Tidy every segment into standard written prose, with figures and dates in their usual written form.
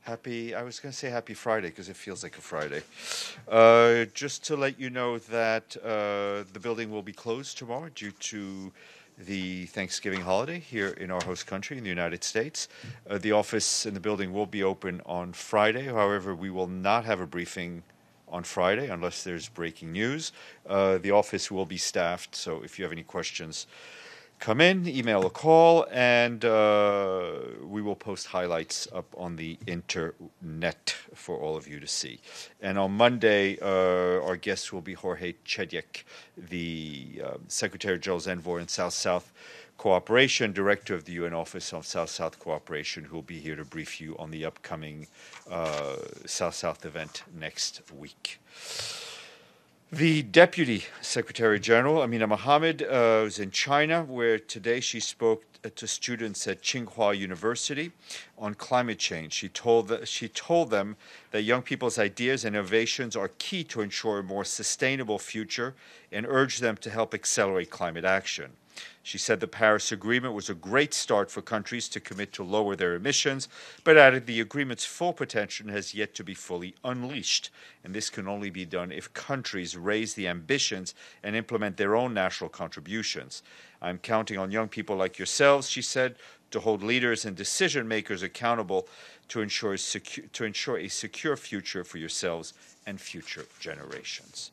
I was going to say happy Friday because it feels like a Friday. Just to let you know that the building will be closed tomorrow due to the Thanksgiving holiday here in our host country in the United States. The office in the building will be open on Friday. However, we will not have a briefing on Friday unless there's breaking news. The office will be staffed, so if you have any questions, come in, email or call, and we will post highlights up on the internet for all of you to see. And on Monday, our guest will be Jorge Chediek, the Secretary General's Envoy in South-South Cooperation, Director of the UN Office of South-South Cooperation, who will be here to brief you on the upcoming South-South event next week. The Deputy Secretary General, Amina Mohammed, was in China, where today she spoke to students at Tsinghua University on climate change. She told them that young people's ideas and innovations are key to ensure a more sustainable future and urged them to help accelerate climate action. She said the Paris Agreement was a great start for countries to commit to lower their emissions, but added the agreement's full potential has yet to be fully unleashed. And this can only be done if countries raise the ambitions and implement their own national contributions. I'm counting on young people like yourselves, she said, to hold leaders and decision makers accountable to ensure a secure future for yourselves and future generations.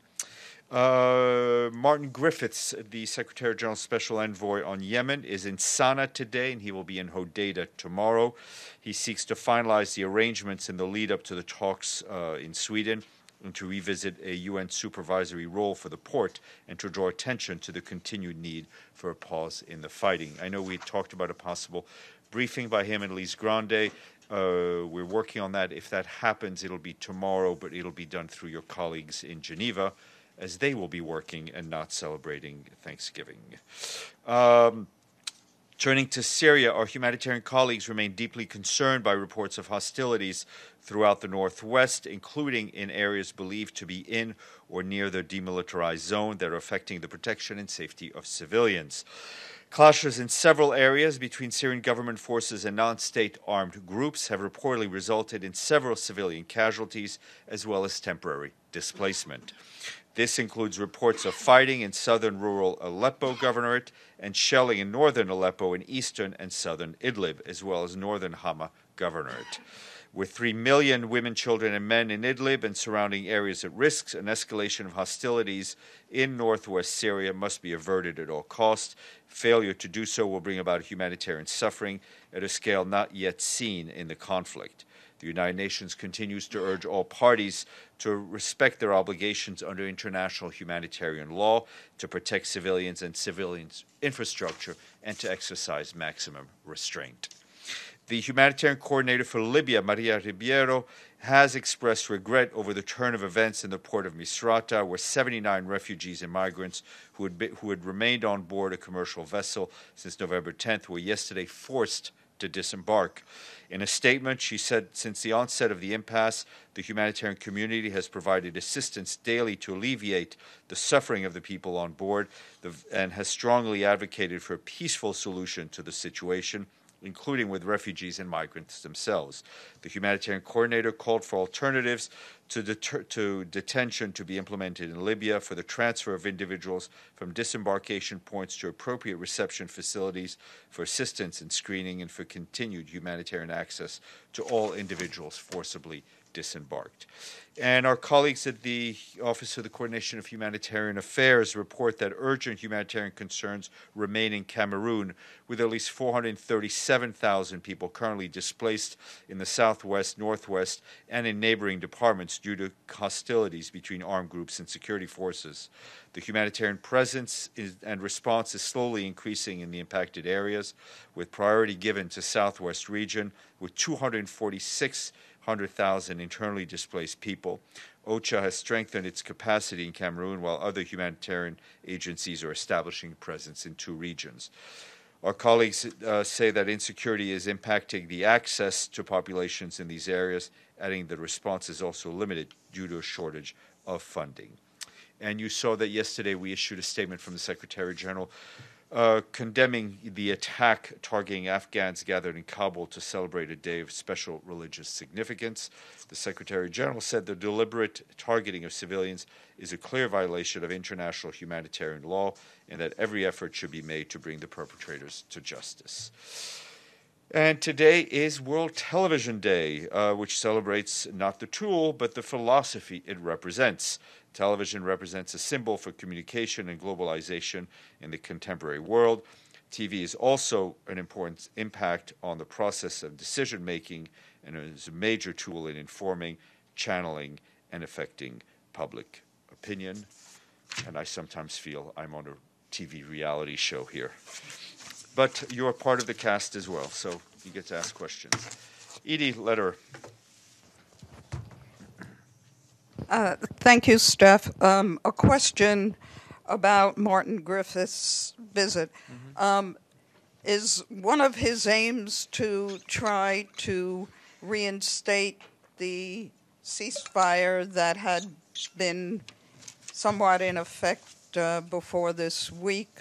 Martin Griffiths, the Secretary General's Special Envoy on Yemen, is in Sana'a today, and he will be in Hodeida tomorrow. He seeks to finalize the arrangements in the lead-up to the talks in Sweden and to revisit a UN supervisory role for the port and to draw attention to the continued need for a pause in the fighting. I know we talked about a possible briefing by him and Lise Grande. We're working on that. If that happens, it'll be tomorrow, but it'll be done through your colleagues in Geneva, as they will be working and not celebrating Thanksgiving. Turning to Syria, our humanitarian colleagues remain deeply concerned by reports of hostilities throughout the northwest, including in areas believed to be in or near the demilitarized zone that are affecting the protection and safety of civilians. Clashes in several areas between Syrian government forces and non-state armed groups have reportedly resulted in several civilian casualties as well as temporary displacement. This includes reports of fighting in southern rural Aleppo governorate and shelling in northern Aleppo and eastern and southern Idlib, as well as northern Hama governorate. With 3 million women, children, and men in Idlib and surrounding areas at risk, an escalation of hostilities in northwest Syria must be averted at all costs. Failure to do so will bring about humanitarian suffering at a scale not yet seen in the conflict. The United Nations continues to urge all parties to respect their obligations under international humanitarian law, to protect civilians and civilians' infrastructure, and to exercise maximum restraint. The humanitarian coordinator for Libya, Maria Ribeiro, has expressed regret over the turn of events in the port of Misrata, where 79 refugees and migrants who had remained on board a commercial vessel since November 10th were yesterday forced to disembark. In a statement, she said, since the onset of the impasse, the humanitarian community has provided assistance daily to alleviate the suffering of the people on board and has strongly advocated for a peaceful solution to the situation, including with refugees and migrants themselves. The humanitarian coordinator called for alternatives to detention to be implemented in Libya, for the transfer of individuals from disembarkation points to appropriate reception facilities, for assistance in screening, and for continued humanitarian access to all individuals forcibly disembarked. And our colleagues at the Office of the Coordination of Humanitarian Affairs report that urgent humanitarian concerns remain in Cameroon, with at least 437,000 people currently displaced in the southwest, northwest, and in neighboring departments due to hostilities between armed groups and security forces. The humanitarian presence and response is slowly increasing in the impacted areas, with priority given to southwest region, with 246,000 internally displaced people. OCHA has strengthened its capacity in Cameroon, while other humanitarian agencies are establishing presence in 2 regions. Our colleagues say that insecurity is impacting the access to populations in these areas, adding the response is also limited due to a shortage of funding. And you saw that yesterday we issued a statement from the Secretary General condemning the attack targeting Afghans gathered in Kabul to celebrate a day of special religious significance. The Secretary General said the deliberate targeting of civilians is a clear violation of international humanitarian law and that every effort should be made to bring the perpetrators to justice. And today is World Television Day, which celebrates not the tool, but the philosophy it represents. Television represents a symbol for communication and globalization in the contemporary world. TV is also an important impact on the process of decision-making and is a major tool in informing, channeling, and affecting public opinion. And I sometimes feel I'm on a TV reality show here. But you're part of the cast as well, so you get to ask questions. Edie Lederer. Thank you, Steph. A question about Martin Griffiths' visit. Is one of his aims to try to reinstate the ceasefire that had been somewhat in effect before this week?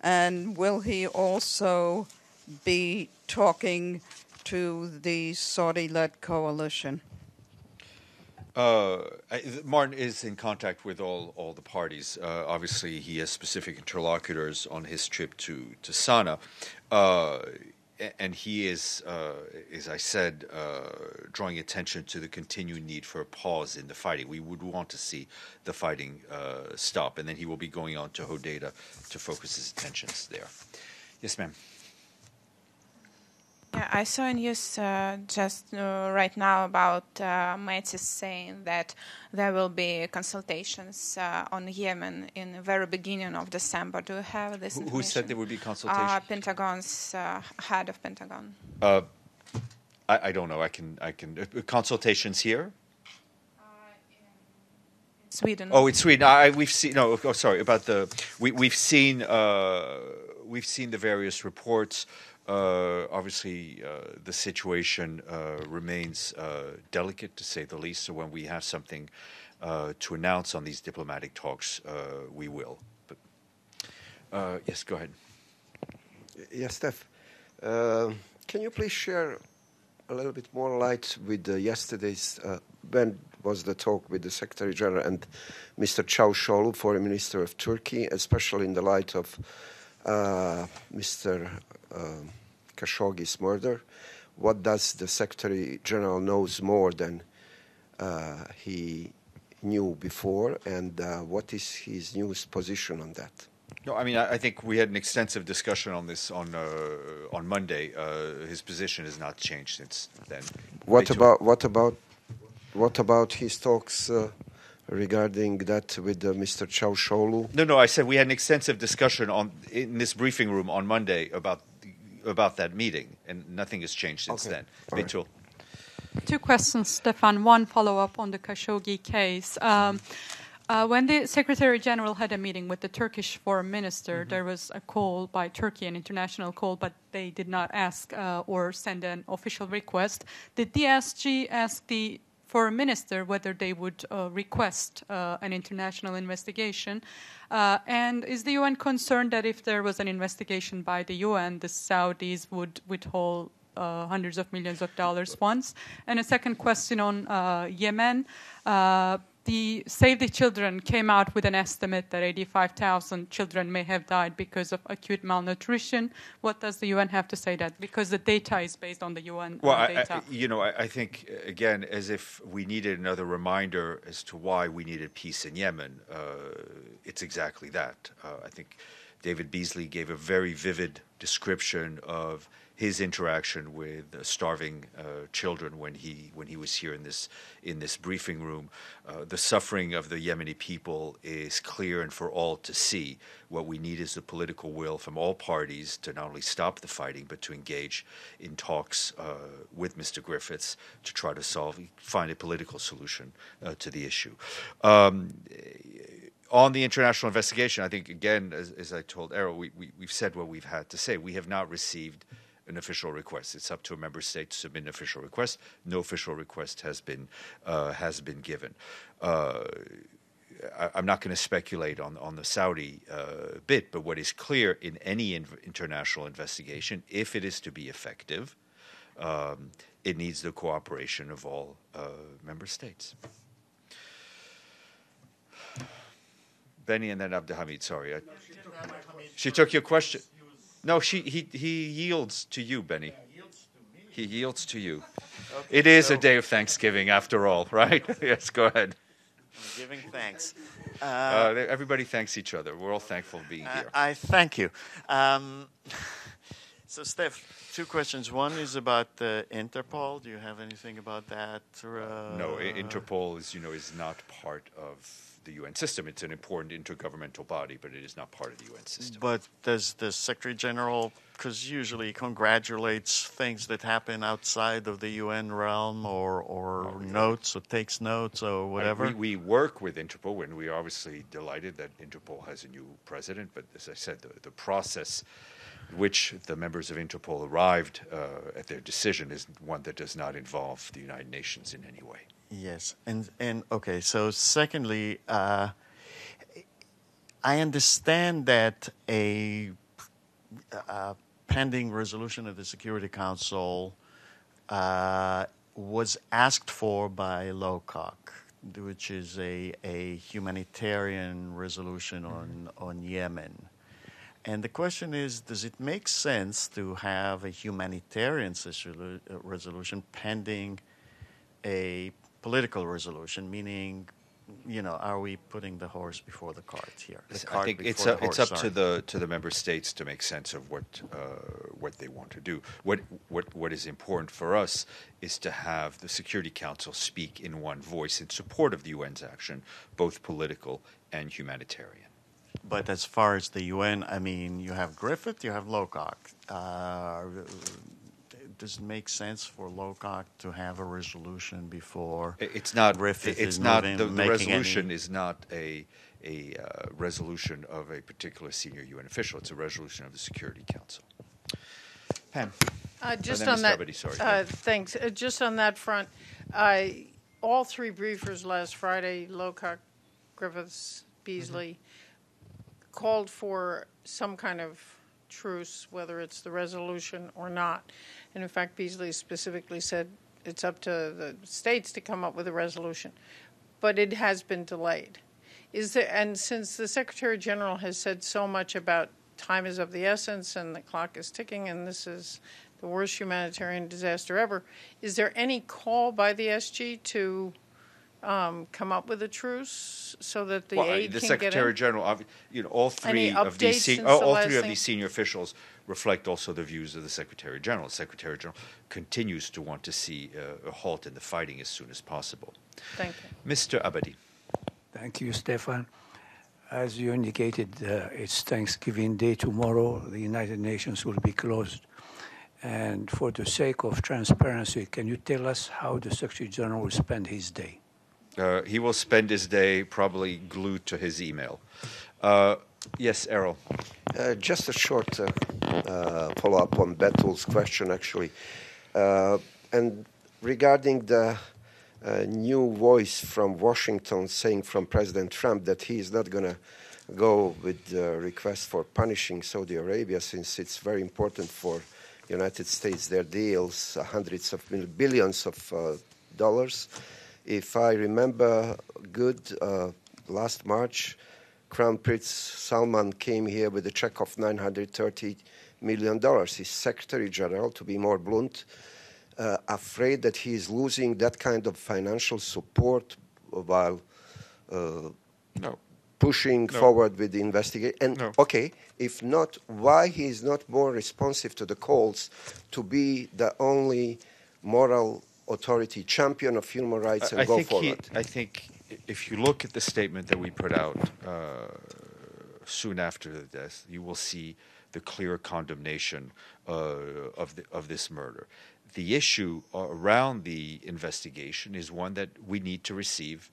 And will he also be talking to the Saudi-led coalition? Martin is in contact with all the parties. Obviously, he has specific interlocutors on his trip to Sana'a. And he is, as I said, drawing attention to the continued need for a pause in the fighting. We would want to see the fighting stop. And then he will be going on to Hodeidah to focus his attentions there. Yes, ma'am. Yeah, I saw a news just right now about Mattis saying that there will be consultations on Yemen in the very beginning of December. Do you have this information? Who said there would be consultations? Pentagon's head of Pentagon. I don't know. I can consultations here. Sweden. Oh, it's Sweden. We've seen. No, sorry about the. We've seen the various reports. Obviously, the situation remains delicate, to say the least. So when we have something to announce on these diplomatic talks, we will. But yes, go ahead. Yes, Steph. Can you please share a little bit more light with yesterday's when was the talk with the Secretary General and Mr. Çavuşoğlu, Foreign Minister of Turkey, especially in the light of Mr. Khashoggi's murder? What does the Secretary General knows more than he knew before, and what is his new position on that? No, I mean, I think we had an extensive discussion on this on Monday. His position has not changed since then. What about his talks regarding that with Mr. Çavuşoğlu? No, I said we had an extensive discussion in this briefing room on Monday about that meeting, and nothing has changed since then. Betul. Two questions, Stéphane. One follow-up on the Khashoggi case. When the Secretary General had a meeting with the Turkish Foreign Minister, there was a call by Turkey, an international call, but they did not ask or send an official request. Did the SG ask the Foreign Minister whether they would request an international investigation? And is the UN concerned that if there was an investigation by the UN, the Saudis would withhold hundreds of millions of dollars funds? And a second question on Yemen. The Save the Children came out with an estimate that 85,000 children may have died because of acute malnutrition. What does the UN have to say that? Because the data is based on the UN data. I think, again, as if we needed another reminder as to why we needed peace in Yemen. It's exactly that. I think David Beasley gave a very vivid description of his interaction with starving children when he was here in this briefing room. The suffering of the Yemeni people is clear and for all to see. What we need is the political will from all parties to not only stop the fighting but to engage in talks with Mr. Griffiths to try to find a political solution to the issue. On the international investigation, I think, again, as I told Errol, we've said what we've had to say. We have not received an official request. It's up to a member state to submit an official request. No official request has been given. I'm not going to speculate on the Saudi bit, but what is clear in any international investigation, if it is to be effective, it needs the cooperation of all member states. Benny and then Abdelhamid, sorry. She took your question. No, he yields to you, Benny. He yields to you. Okay, it is a day of Thanksgiving, after all, right? Yes, go ahead. Giving thanks. Everybody thanks each other. We're all thankful for being here. I thank you. So, Steph, two questions. One is about Interpol. Do you have anything about that? No, Interpol, as you know, is not part of the UN system. It's an important intergovernmental body, but it is not part of the UN system. But does the Secretary General, because usually he congratulates things that happen outside of the UN realm or notes or takes notes or whatever? We work with Interpol, and we are obviously delighted that Interpol has a new president. But as I said, the process which the members of Interpol arrived at their decision is one that does not involve the United Nations in any way. Yes, and okay. So, secondly, I understand that a pending resolution of the Security Council was asked for by LOCOC, which is a humanitarian resolution on Yemen. And the question is, does it make sense to have a humanitarian resolution pending a political resolution, meaning, are we putting the horse before the cart here? I think it's up to the member states to make sense of what they want to do. What is important for us is to have the Security Council speak in one voice in support of the UN's action, both political and humanitarian. But as far as the UN, you have Griffith, you have LOCOC. Does it make sense for LOCOC to have a resolution before Griffith is moving? The resolution is not a resolution of a particular senior UN official. It's a resolution of the Security Council. Pam. Just on that, thanks. Just on that front, all three briefers last Friday, LOCOC, Griffiths, Beasley, called for some kind of truce, whether it's the resolution or not. And in fact, Beasley specifically said it's up to the states to come up with a resolution. But it has been delayed. And since the Secretary General has said so much about time is of the essence and the clock is ticking and this is the worst humanitarian disaster ever, is there any call by the SG to come up with a truce so that the aid the can Secretary get in? General, all three of these senior officials reflect also the views of the Secretary General. The Secretary General continues to want to see a halt in the fighting as soon as possible. Thank you. Mr. Abadi. Thank you, Stéphane. As you indicated, it's Thanksgiving Day tomorrow. The United Nations will be closed. And for the sake of transparency, can you tell us how the Secretary General will spend his day? He will spend his day probably glued to his email. Yes, Errol. Just a short follow-up on Betul's question, actually. And regarding the new voice from Washington saying from President Trump that he is not going to go with the request for punishing Saudi Arabia, since it's very important for the United States, their deals, hundreds of billions of dollars. If I remember good, last March, Crown Prince Salman came here with a check of $930 million. His Secretary General, to be more blunt, afraid that he is losing that kind of financial support while pushing forward with the investigation. And okay, if not, why he is not more responsive to the calls to be the only moral authority champion of human rights and go forward? I think if you look at the statement that we put out soon after the death, you will see the clear condemnation of this murder. The issue around the investigation is one that we need to receive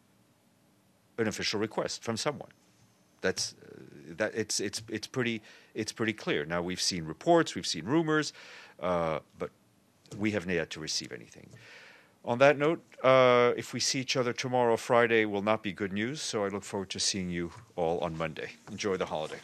an official request from someone. It's pretty clear. Now we've seen reports, we've seen rumors, but we have yet to receive anything. On that note, if we see each other tomorrow, Friday will not be good news, so I look forward to seeing you all on Monday. Enjoy the holiday.